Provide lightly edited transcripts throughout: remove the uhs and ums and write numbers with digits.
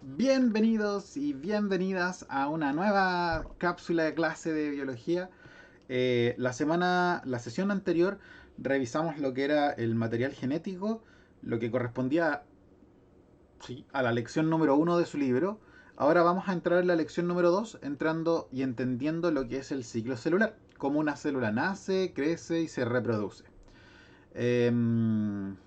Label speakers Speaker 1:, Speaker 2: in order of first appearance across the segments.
Speaker 1: Bienvenidos y bienvenidas a una nueva cápsula de clase de biología. La sesión anterior revisamos lo que era el material genético, lo que correspondía sí, a la lección número uno de su libro. Ahora vamos a entrar en la lección número 2, entrando y entendiendo lo que es el ciclo celular, cómo una célula nace, crece y se reproduce. Bien.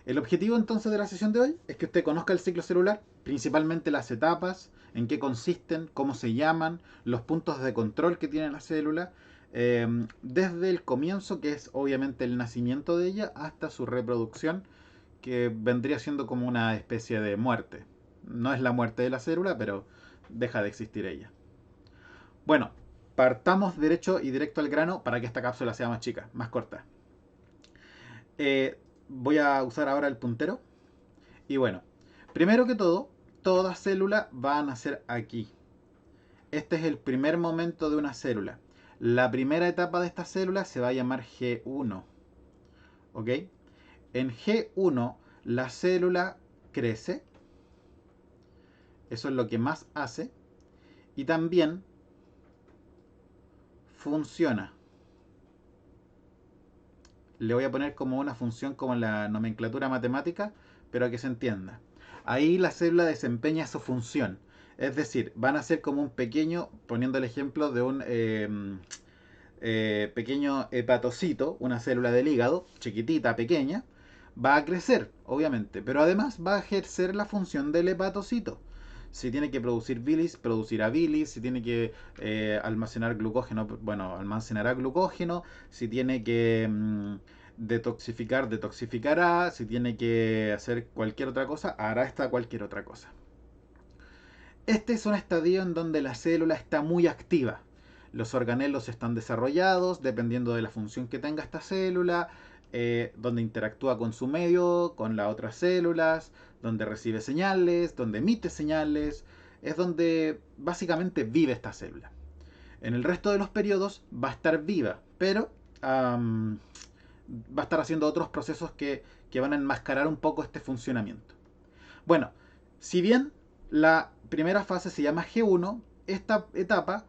Speaker 1: El objetivo entonces de la sesión de hoy es que usted conozca el ciclo celular, principalmente las etapas, en qué consisten, cómo se llaman, los puntos de control que tiene la célula, desde el comienzo, que es obviamente el nacimiento de ella, hasta su reproducción, que vendría siendo como una especie de muerte. No es la muerte de la célula, pero deja de existir ella. Bueno, partamos derecho y directo al grano para que esta cápsula sea más chica, más corta. Voy a usar ahora el puntero. Y bueno, primero que todo, toda célula va a nacer aquí. Este es el primer momento de una célula. La primera etapa de esta célula se va a llamar G1. ¿Ok? En G1 la célula crece. Eso es lo que más hace. Y también funciona. Le voy a poner como una función como en la nomenclatura matemática, pero que se entienda. Ahí la célula desempeña su función. Es decir, van a ser como un pequeño, poniendo el ejemplo de un pequeño hepatocito, una célula del hígado, chiquitita, pequeña, va a crecer, obviamente, pero además va a ejercer la función del hepatocito. Si tiene que producir bilis, producirá bilis. Si tiene que almacenar glucógeno, bueno, almacenará glucógeno. Si tiene que detoxificar, detoxificará. Si tiene que hacer cualquier otra cosa, hará esta cualquier otra cosa. Este es un estadio en donde la célula está muy activa. Los organelos están desarrollados dependiendo de la función que tenga esta célula, donde interactúa con su medio, con las otras células, donde recibe señales, donde emite señales. Es donde básicamente vive esta célula. En el resto de los periodos va a estar viva, pero va a estar haciendo otros procesos que van a enmascarar un poco este funcionamiento. Bueno, si bien la primera fase se llama G1, esta etapa,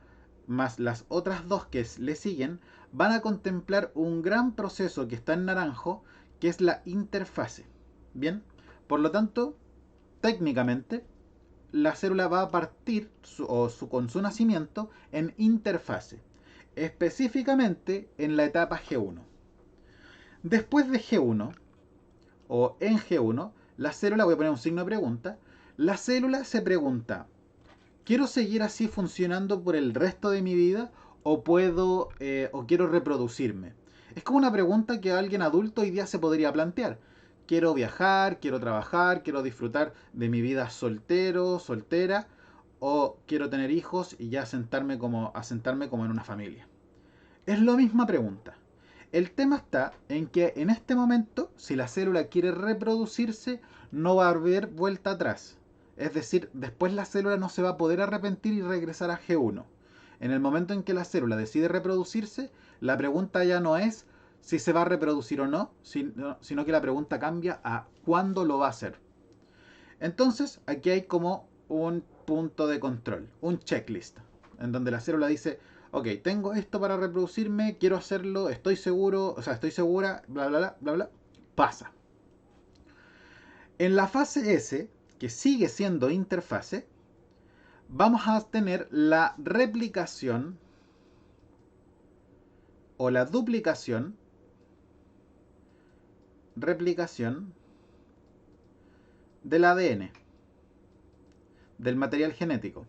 Speaker 1: más las otras dos que le siguen, van a contemplar un gran proceso que está en naranjo, que es la interfase. Bien, por lo tanto, técnicamente, la célula va a partir con su nacimiento en interfase, específicamente en la etapa G1. Después de G1, o en G1, la célula, voy a poner un signo de pregunta, la célula se pregunta, ¿quiero seguir así funcionando por el resto de mi vida o o quiero reproducirme? Es como una pregunta que alguien adulto hoy día se podría plantear. Quiero viajar, quiero trabajar, quiero disfrutar de mi vida soltero, soltera, o quiero tener hijos y ya asentarme como en una familia. Es la misma pregunta. El tema está en que en este momento, si la célula quiere reproducirse, no va a haber vuelta atrás. Es decir, después la célula no se va a poder arrepentir y regresar a G1. En el momento en que la célula decide reproducirse, la pregunta ya no es si se va a reproducir o no, sino que la pregunta cambia a cuándo lo va a hacer. Entonces, aquí hay como un punto de control, un checklist, en donde la célula dice, ok, tengo esto para reproducirme, quiero hacerlo, estoy seguro, o sea, estoy segura, bla, bla, bla, bla, bla, pasa. En la fase S, que sigue siendo interfase, vamos a tener la replicación o la replicación del ADN, del material genético.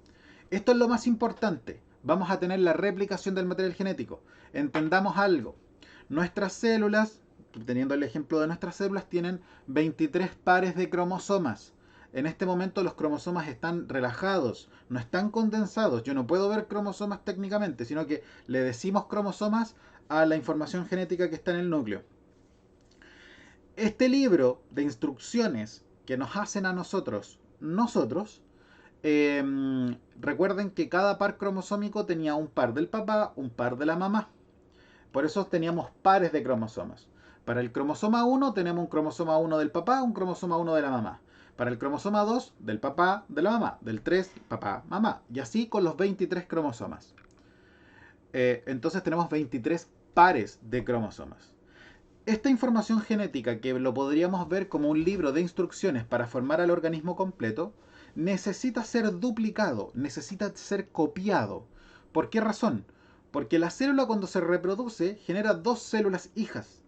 Speaker 1: Esto es lo más importante. Vamos a tener la replicación del material genético. Entendamos algo. Nuestras células, teniendo el ejemplo de nuestras células, tienen 23 pares de cromosomas. En este momento los cromosomas están relajados, no están condensados. Yo no puedo ver cromosomas técnicamente, sino que le decimos cromosomas a la información genética que está en el núcleo. Este libro de instrucciones que nos hacen a nosotros, recuerden que cada par cromosómico tenía un par del papá, un par de la mamá. Por eso teníamos pares de cromosomas. Para el cromosoma 1 tenemos un cromosoma 1 del papá, un cromosoma 1 de la mamá. Para el cromosoma 2, del papá, de la mamá. Del 3, papá, mamá. Y así con los 23 cromosomas. Entonces tenemos 23 pares de cromosomas. Esta información genética, que lo podríamos ver como un libro de instrucciones para formar al organismo completo, necesita ser duplicado, necesita ser copiado. ¿Por qué razón? Porque la célula, cuando se reproduce, genera dos células hijas.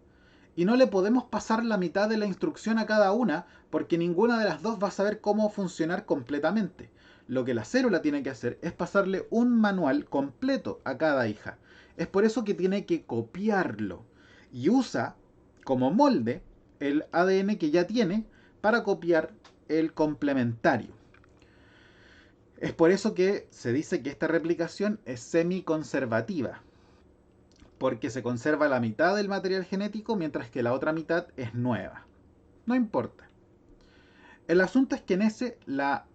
Speaker 1: Y no le podemos pasar la mitad de la instrucción a cada una, porque ninguna de las dos va a saber cómo funcionar completamente. Lo que la célula tiene que hacer es pasarle un manual completo a cada hija. Es por eso que tiene que copiarlo. Y usa como molde el ADN que ya tiene para copiar el complementario. Es por eso que se dice que esta replicación es semiconservativa, porque se conserva la mitad del material genético mientras que la otra mitad es nueva. No importa. El asunto es que en ese la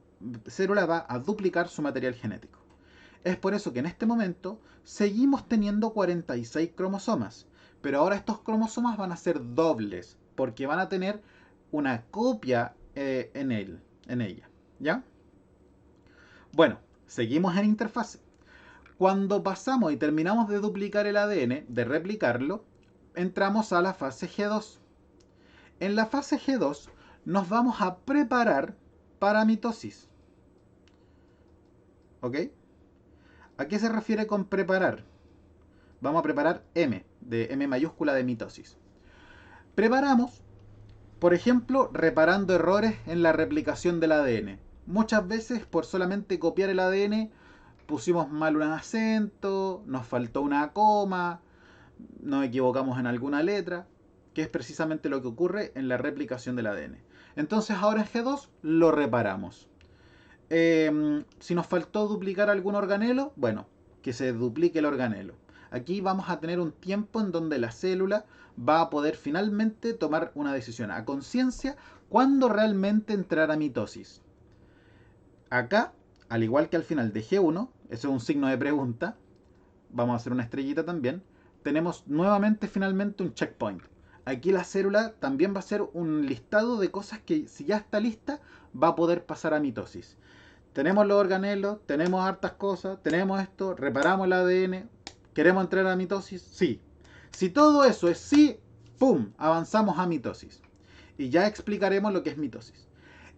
Speaker 1: célula va a duplicar su material genético. Es por eso que en este momento seguimos teniendo 46 cromosomas, pero ahora estos cromosomas van a ser dobles, porque van a tener una copia en ella. ¿Ya? Bueno, seguimos en interfase. Cuando pasamos y terminamos de duplicar el ADN, de replicarlo, entramos a la fase G2. En la fase G2 nos vamos a preparar para mitosis. ¿Ok? ¿A qué se refiere con preparar? Vamos a preparar M, de M mayúscula de mitosis. Preparamos, por ejemplo, reparando errores en la replicación del ADN. Muchas veces, por solamente copiar el ADN, pusimos mal un acento, nos faltó una coma, nos equivocamos en alguna letra, que es precisamente lo que ocurre en la replicación del ADN. Entonces ahora en G2 lo reparamos. Si nos faltó duplicar algún organelo, bueno, que se duplique el organelo. Aquí vamos a tener un tiempo en donde la célula va a poder finalmente tomar una decisión a conciencia cuando realmente entrar a mitosis. Acá, al igual que al final de G1, eso es un signo de pregunta, vamos a hacer una estrellita también, tenemos nuevamente finalmente un checkpoint. Aquí la célula también va a hacer un listado de cosas que, si ya está lista, va a poder pasar a mitosis. Tenemos los organelos, tenemos hartas cosas, tenemos esto, reparamos el ADN, ¿queremos entrar a mitosis? Sí. Si todo eso es sí, ¡pum!, avanzamos a mitosis. Y ya explicaremos lo que es mitosis.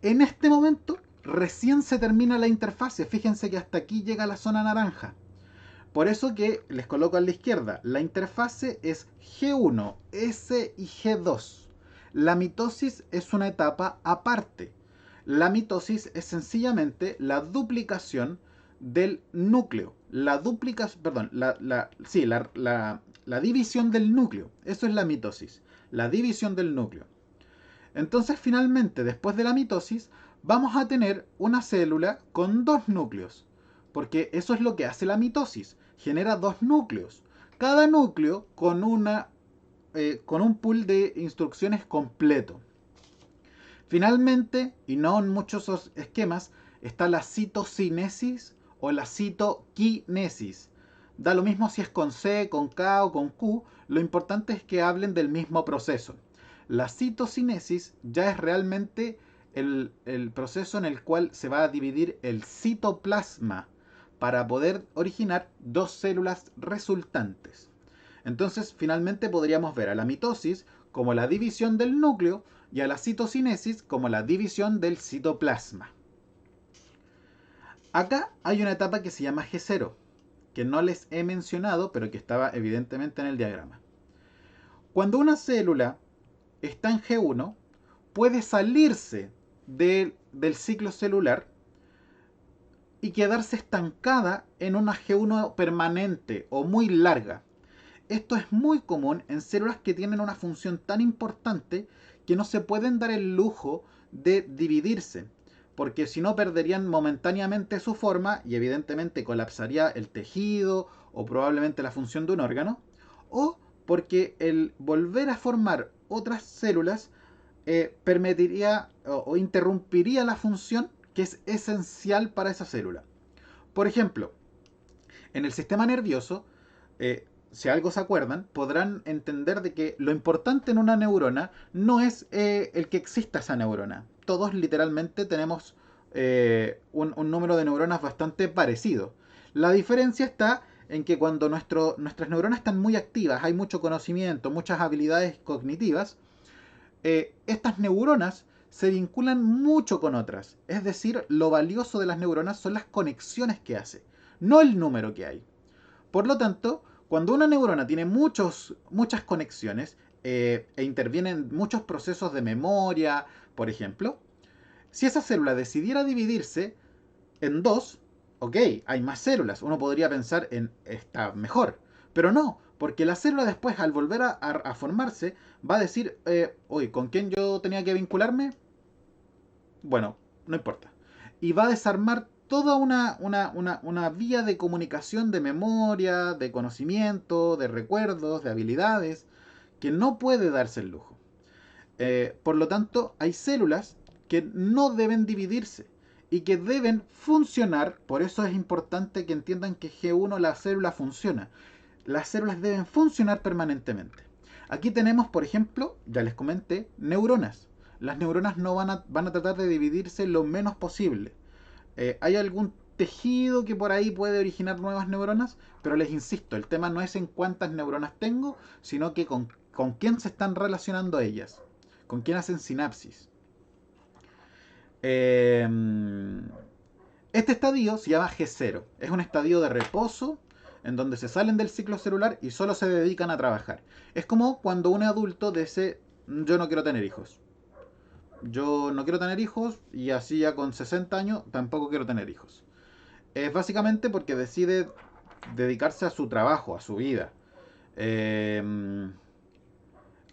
Speaker 1: En este momento, recién se termina la interfase. Fíjense que hasta aquí llega la zona naranja. Por eso que les coloco a la izquierda, la interfase es G1, S y G2. La mitosis es una etapa aparte. La mitosis es sencillamente la duplicación del núcleo. La división del núcleo. Eso es la mitosis. La división del núcleo. Entonces, finalmente, después de la mitosis, vamos a tener una célula con dos núcleos. Porque eso es lo que hace la mitosis. Genera dos núcleos. Cada núcleo con un pool de instrucciones completo. Finalmente, y no en muchos esquemas, está la citocinesis o la citoquinesis. Da lo mismo si es con C, con K o con Q, lo importante es que hablen del mismo proceso. La citocinesis ya es realmente el proceso en el cual se va a dividir el citoplasma para poder originar dos células resultantes. Entonces, finalmente podríamos ver a la mitosis como la división del núcleo y a la citocinesis como la división del citoplasma. Acá hay una etapa que se llama G0, que no les he mencionado, pero que estaba evidentemente en el diagrama. Cuando una célula está en G1, puede salirse del ciclo celular y quedarse estancada en una G1 permanente o muy larga. Esto es muy común en células que tienen una función tan importante que no se pueden dar el lujo de dividirse, porque si no perderían momentáneamente su forma y evidentemente colapsaría el tejido o probablemente la función de un órgano, o porque el volver a formar otras células permitiría o interrumpiría la función que es esencial para esa célula. Por ejemplo, en el sistema nervioso, si algo se acuerdan, podrán entender de que lo importante en una neurona no es el que exista esa neurona. todos literalmente tenemos un número de neuronas bastante parecido. La diferencia está en que cuando nuestras neuronas están muy activas, hay mucho conocimiento, muchas habilidades cognitivas, estas neuronas se vinculan mucho con otras. Es decir, lo valioso de las neuronas son las conexiones que hace, no el número que hay. Por lo tanto, cuando una neurona tiene muchas conexiones e intervienen muchos procesos de memoria, por ejemplo, si esa célula decidiera dividirse en dos, ok, hay más células. Uno podría pensar en está mejor, pero no, porque la célula después, al volver a formarse, va a decir, oye, ¿con quién yo tenía que vincularme? Bueno, no importa. Y va a desarmar toda una vía de comunicación, de memoria, de conocimiento, de recuerdos, de habilidades, que no puede darse el lujo. Por lo tanto, hay células que no deben dividirse y que deben funcionar. Por eso es importante que entiendan que G1, la célula, funciona. Las células deben funcionar permanentemente. Aquí tenemos, por ejemplo, ya les comenté, neuronas. Las neuronas no van a tratar de dividirse lo menos posible. Hay algún tejido que por ahí puede originar nuevas neuronas, pero les insisto, el tema no es en cuántas neuronas tengo, sino que con quién se están relacionando ellas, con quién hacen sinapsis. Eh, este estadio se llama G0. Es un estadio de reposo en donde se salen del ciclo celular y solo se dedican a trabajar. Es como cuando un adulto dice, yo no quiero tener hijos. Yo no quiero tener hijos y así ya con 60 años tampoco quiero tener hijos. Es básicamente porque decide dedicarse a su trabajo, a su vida. Eh,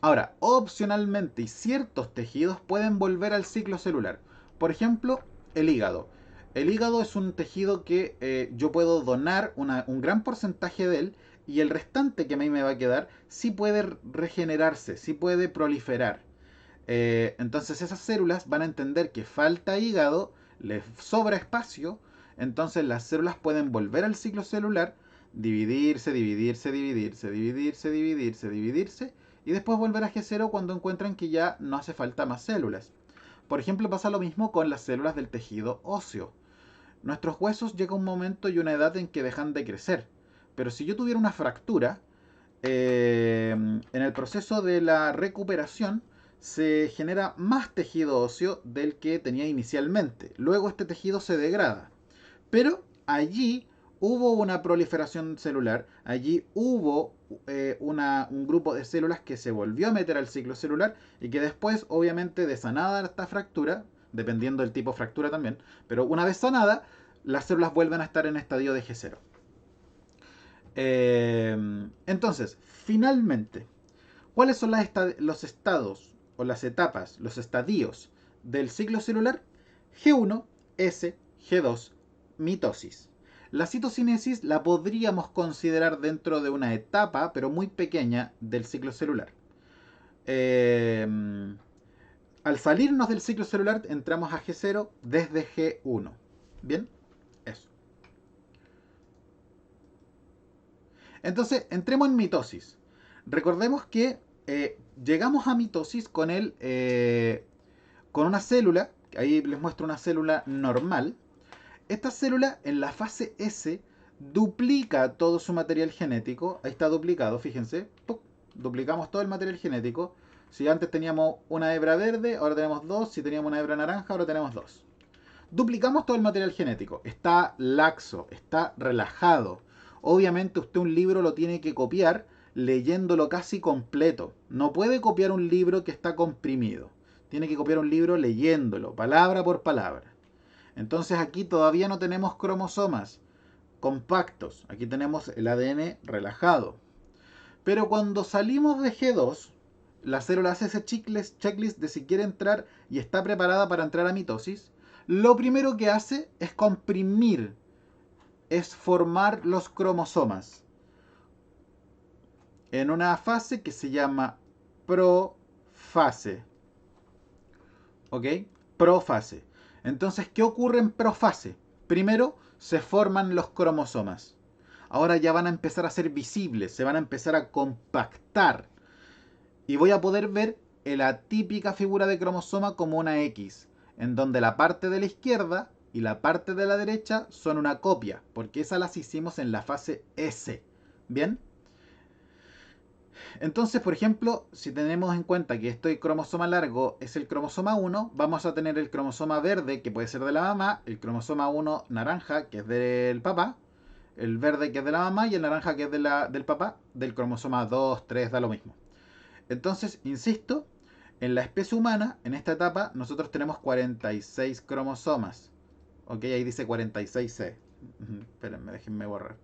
Speaker 1: Ahora, opcionalmente, ciertos tejidos pueden volver al ciclo celular. Por ejemplo, el hígado. El hígado es un tejido que yo puedo donar un gran porcentaje de él y el restante que a mí me va a quedar sí puede regenerarse, sí puede proliferar. Entonces esas células van a entender que falta hígado, les sobra espacio, entonces las células pueden volver al ciclo celular, dividirse, dividirse, dividirse, dividirse, dividirse, dividirse, y después volver a G0 cuando encuentran que ya no hace falta más células. Por ejemplo, pasa lo mismo con las células del tejido óseo. Nuestros huesos llega un momento y una edad en que dejan de crecer. Pero si yo tuviera una fractura, en el proceso de la recuperación se genera más tejido óseo del que tenía inicialmente. Luego este tejido se degrada. Pero allí hubo una proliferación celular, allí hubo un grupo de células que se volvió a meter al ciclo celular y que después, obviamente, de sanada esta fractura, dependiendo del tipo de fractura también, pero una vez sanada, las células vuelven a estar en estadio de G0. Entonces, finalmente, ¿cuáles son los estados o las etapas, los estadios del ciclo celular? G1, S, G2, mitosis. La citocinesis la podríamos considerar dentro de una etapa, pero muy pequeña, del ciclo celular. Eh, Al salirnos del ciclo celular, entramos a G0 desde G1. ¿Bien? Eso. Entonces, entremos en mitosis. Recordemos que llegamos a mitosis con una célula, ahí les muestro una célula normal. Esta célula en la fase S duplica todo su material genético. Ahí está duplicado, fíjense. ¡Puc! Duplicamos todo el material genético. Si antes teníamos una hebra verde, ahora tenemos dos. Si teníamos una hebra naranja, ahora tenemos dos. Duplicamos todo el material genético. Está laxo, está relajado. Obviamente usted un libro lo tiene que copiar leyéndolo casi completo. No puede copiar un libro que está comprimido. Tiene que copiar un libro leyéndolo, palabra por palabra. Entonces aquí todavía no tenemos cromosomas compactos. Aquí tenemos el ADN relajado. Pero cuando salimos de G2, la célula hace ese checklist de si quiere entrar y está preparada para entrar a mitosis. Lo primero que hace es comprimir, es formar los cromosomas en una fase que se llama profase. ¿Ok? Profase. Entonces, ¿qué ocurre en profase? Primero, se forman los cromosomas. Ahora ya van a empezar a ser visibles, se van a empezar a compactar. Y voy a poder ver la típica figura de cromosoma como una X. en donde la parte de la izquierda y la parte de la derecha son una copia, porque esas las hicimos en la fase S. ¿Bien? Entonces, por ejemplo, si tenemos en cuenta que este cromosoma largo es el cromosoma 1, vamos a tener el cromosoma verde, que puede ser de la mamá, el cromosoma 1 naranja, que es del papá, el verde que es de la mamá y el naranja que es del papá, del cromosoma 2, 3, da lo mismo. Entonces, insisto, en la especie humana, en esta etapa, nosotros tenemos 46 cromosomas. Ok, ahí dice 46C. Espérenme, déjenme borrar.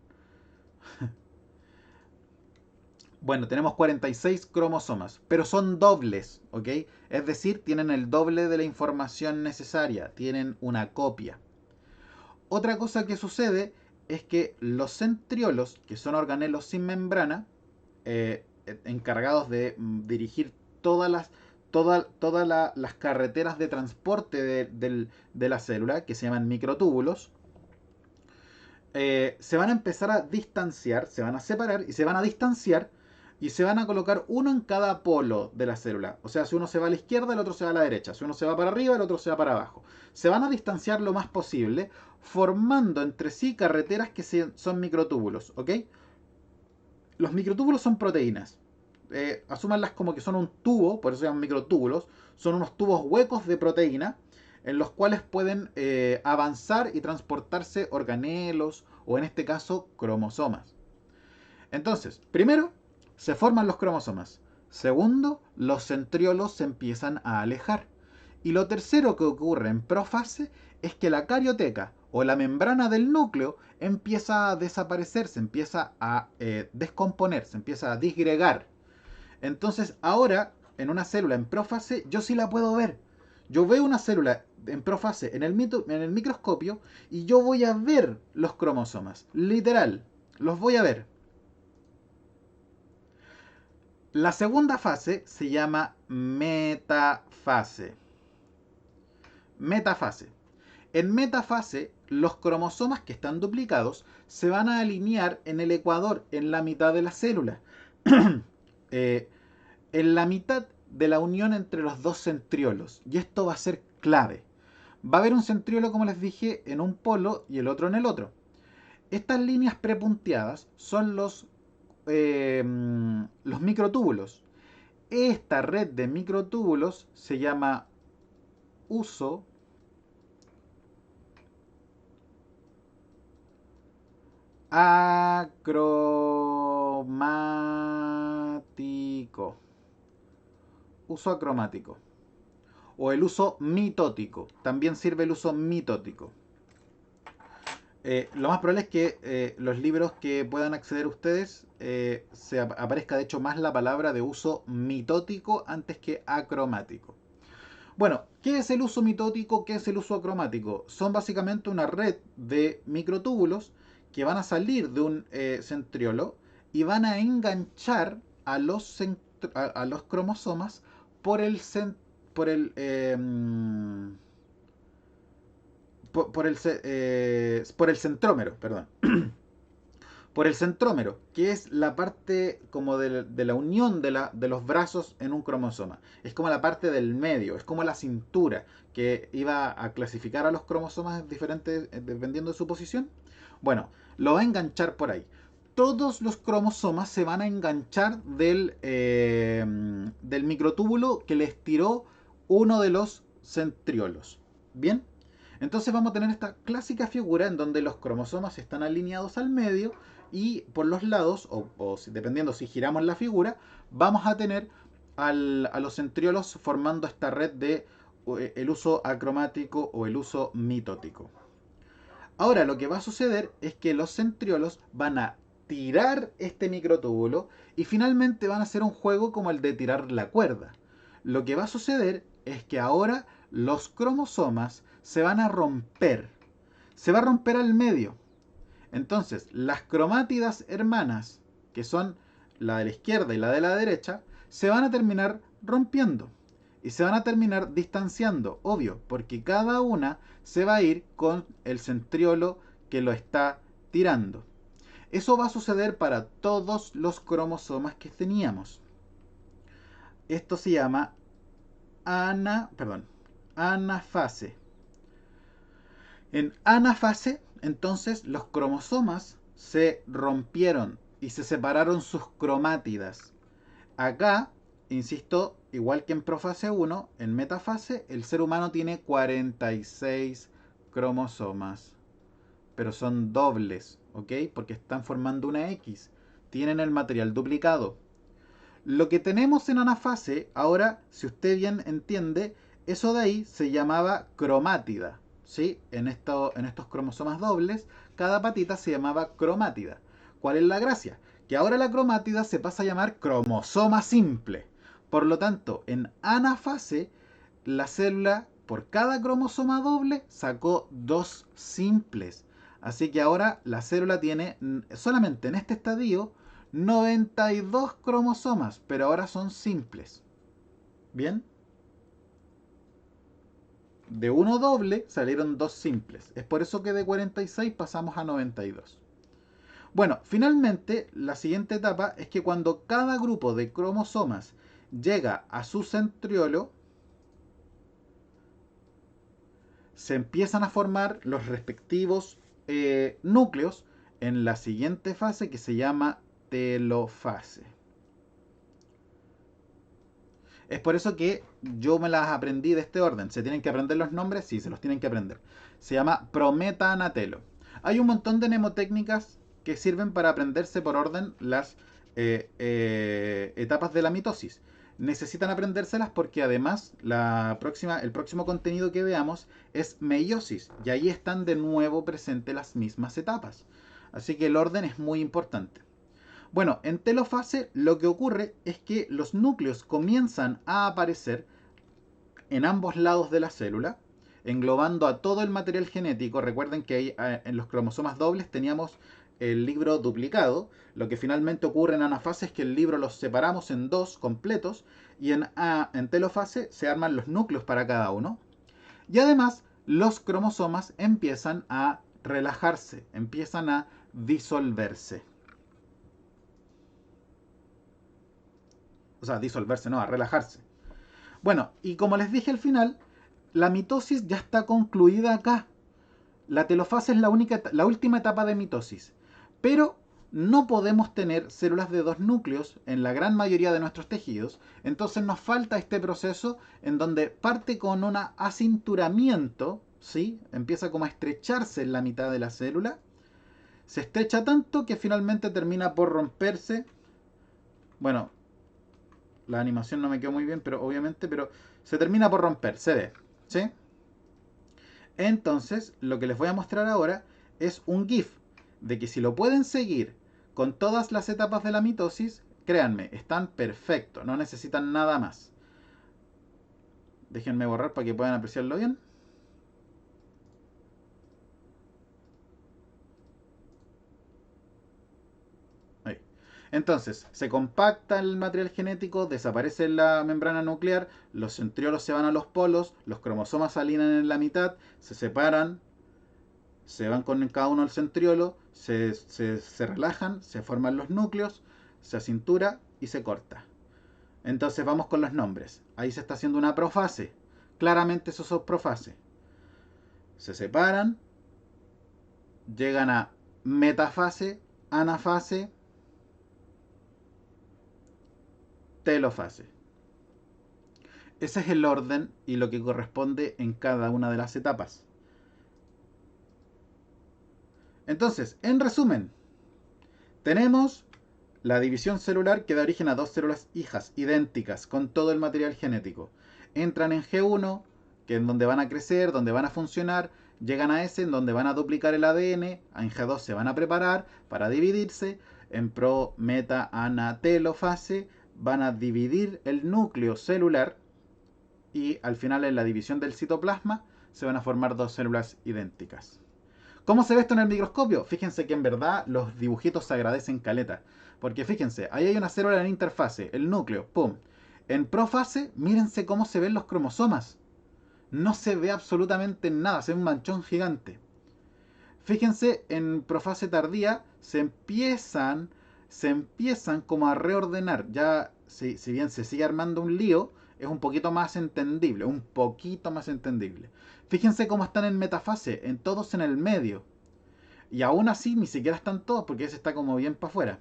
Speaker 1: Bueno, tenemos 46 cromosomas, pero son dobles, ¿ok? Es decir, tienen el doble de la información necesaria, tienen una copia. Otra cosa que sucede es que los centriolos, que son organelos sin membrana, encargados de dirigir todas las carreteras de transporte de la célula, que se llaman microtúbulos, se van a empezar a distanciar, se van a separar y se van a distanciar y se van a colocar uno en cada polo de la célula. O sea, si uno se va a la izquierda, el otro se va a la derecha. Si uno se va para arriba, el otro se va para abajo. Se van a distanciar lo más posible, formando entre sí carreteras que son microtúbulos, ¿ok? Los microtúbulos son proteínas. Asúmanlas como que son un tubo, por eso se llaman microtúbulos. Son unos tubos huecos de proteína en los cuales pueden avanzar y transportarse organelos o en este caso cromosomas. Entonces, primero, se forman los cromosomas. Segundo, los centriolos se empiezan a alejar. Y lo tercero que ocurre en profase es que la carioteca o la membrana del núcleo empieza a desaparecer, se empieza a descomponer, se empieza a disgregar. Entonces ahora, en una célula en prófase, yo sí la puedo ver. Yo veo una célula en prófase en el microscopio y yo voy a ver los cromosomas. Literal, los voy a ver. La segunda fase se llama metafase. Metafase. En metafase, los cromosomas que están duplicados se van a alinear en el ecuador, en la mitad de la célula. eh, en la mitad de la unión entre los dos centriolos. Y esto va a ser clave. Va a haber un centriolo, como les dije, en un polo y el otro en el otro. Estas líneas prepunteadas son los microtúbulos. Esta red de microtúbulos se llama uso acromático. Uso acromático. O el uso mitótico. También sirve el uso mitótico. Lo más probable es que los libros que puedan acceder ustedes se aparezca de hecho más la palabra de uso mitótico antes que acromático. Bueno, ¿qué es el uso mitótico? ¿Qué es el uso acromático? Son básicamente una red de microtúbulos que van a salir de un centriolo y van a enganchar a los cromosomas por el, por el por el centrómero, perdón. Por el centrómero, que es la parte como de la unión de los brazos en un cromosoma. Es como la parte del medio, es como la cintura que iba a clasificar a los cromosomas diferentes dependiendo de su posición. Bueno, lo va a enganchar por ahí. Todos los cromosomas se van a enganchar del microtúbulo que les tiró uno de los centriolos. ¿Bien? Entonces vamos a tener esta clásica figura en donde los cromosomas están alineados al medio y por los lados, dependiendo si giramos la figura, vamos a tener a los centriolos formando esta red de el uso acromático o el uso mitótico. Ahora lo que va a suceder es que los centriolos van a tirar este microtúbulo y finalmente van a hacer un juego como el de tirar la cuerda. Lo que va a suceder es que ahora los cromosomas se van a romper. Se va a romper al medio. Entonces, las cromátidas hermanas, que son la de la izquierda y la de la derecha, se van a terminar rompiendo. Y se van a terminar distanciando, obvio, porque cada una se va a ir con el centriolo que lo está tirando. Eso va a suceder para todos los cromosomas que teníamos. Esto se llama anafase. En anafase, entonces, los cromosomas se rompieron y se separaron sus cromátidas. Acá, insisto, igual que en profase 1, en metafase, el ser humano tiene 46 cromosomas. Pero son dobles, ¿ok? Porque están formando una X. Tienen el material duplicado. Lo que tenemos en anafase, ahora, si usted bien entiende, eso de ahí se llamaba cromátida. ¿Sí? En estos cromosomas dobles, cada patita se llamaba cromátida. ¿Cuál es la gracia? Que ahora la cromátida se pasa a llamar cromosoma simple. Por lo tanto, en anafase, la célula por cada cromosoma doble sacó dos simples. Así que ahora la célula tiene solamente en este estadio 92 cromosomas, pero ahora son simples. ¿Bien? De uno doble salieron dos simples. Es por eso que de 46 pasamos a 92. Bueno, finalmente la siguiente etapa es que cuando cada grupo de cromosomas llega a su centriolo, se empiezan a formar los respectivos núcleos en la siguiente fase que se llama telofase. Es por eso que yo me las aprendí de este orden. ¿Se tienen que aprender los nombres? Sí, se los tienen que aprender. Se llama prometa-anatelo. Hay un montón de mnemotécnicas que sirven para aprenderse por orden las etapas de la mitosis. Necesitan aprendérselas porque además el próximo contenido que veamos es meiosis. Y ahí están de nuevo presentes las mismas etapas. Así que el orden es muy importante. Bueno, en telofase lo que ocurre es que los núcleos comienzan a aparecer en ambos lados de la célula, englobando a todo el material genético. Recuerden que en los cromosomas dobles teníamos el libro duplicado. Lo que finalmente ocurre en anafase es que el libro los separamos en dos completos y en telofase se arman los núcleos para cada uno. Y además los cromosomas empiezan a relajarse, empiezan a disolverse. O sea, disolverse, no, a relajarse. Bueno, y como les dije al final, la mitosis ya está concluida acá. La telofase es la última etapa de mitosis. Pero no podemos tener células de dos núcleos en la gran mayoría de nuestros tejidos. Entonces nos falta este proceso en donde parte con un acinturamiento, ¿sí? Empieza como a estrecharse en la mitad de la célula. Se estrecha tanto que finalmente termina por romperse. Bueno, la animación no me quedó muy bien, pero obviamente, pero se termina por romper, se ve, ¿sí? Entonces, lo que les voy a mostrar ahora es un GIF de que si lo pueden seguir con todas las etapas de la mitosis, créanme, están perfectos, no necesitan nada más. Déjenme borrar para que puedan apreciarlo bien. Ahí. Entonces, se compacta el material genético, desaparece la membrana nuclear, los centriolos se van a los polos, los cromosomas se alinean en la mitad, se separan, se van con cada uno al centriolo, se relajan, se forman los núcleos, se acintura y se corta. Entonces vamos con los nombres. Ahí se está haciendo una profase. Claramente eso es profase. Se separan, llegan a metafase, anafase, telofase. Ese es el orden y lo que corresponde en cada una de las etapas. Entonces, en resumen, tenemos la división celular que da origen a dos células hijas idénticas con todo el material genético. Entran en G1, que es donde van a crecer, donde van a funcionar, llegan a S, en donde van a duplicar el ADN, en G2 se van a preparar para dividirse, en pro, meta, ana, telofase van a dividir el núcleo celular y al final en la división del citoplasma se van a formar dos células idénticas. ¿Cómo se ve esto en el microscopio? Fíjense que en verdad los dibujitos se agradecen caleta. Porque fíjense, ahí hay una célula en interfase, el núcleo, pum. En profase, mírense cómo se ven los cromosomas. No se ve absolutamente nada, se ve un manchón gigante. Fíjense, en profase tardía se empiezan como a reordenar. Ya, si bien se sigue armando un lío, es un poquito más entendible, un poquito más entendible. Fíjense cómo están en metafase, en todos en el medio. Y aún así ni siquiera están todos porque ese está como bien para afuera.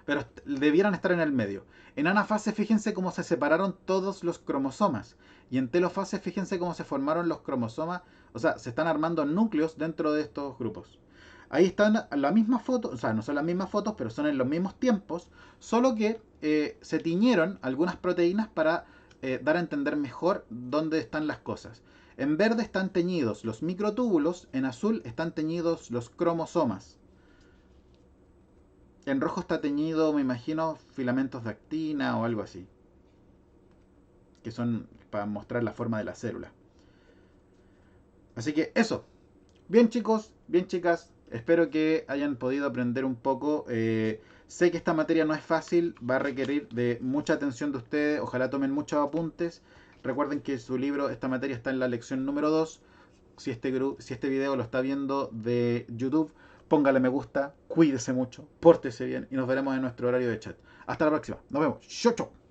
Speaker 1: Pero debieran estar en el medio. En anafase fíjense cómo se separaron todos los cromosomas. Y en telofase fíjense cómo se formaron los cromosomas. O sea, se están armando núcleos dentro de estos grupos. Ahí están la misma foto, o sea, no son las mismas fotos, pero son en los mismos tiempos, solo que se tiñeron algunas proteínas para dar a entender mejor dónde están las cosas. En verde están teñidos los microtúbulos, en azul están teñidos los cromosomas. En rojo está teñido, me imagino, filamentos de actina o algo así, que son para mostrar la forma de la célula. Así que eso. Bien chicos, bien chicas, espero que hayan podido aprender un poco. Sé que esta materia no es fácil, va a requerir de mucha atención de ustedes, ojalá tomen muchos apuntes. Recuerden que su libro, esta materia está en la lección número 2. Si este video lo está viendo de YouTube, póngale me gusta, cuídese mucho, pórtese bien y nos veremos en nuestro horario de chat. Hasta la próxima, nos vemos. Chau, chau.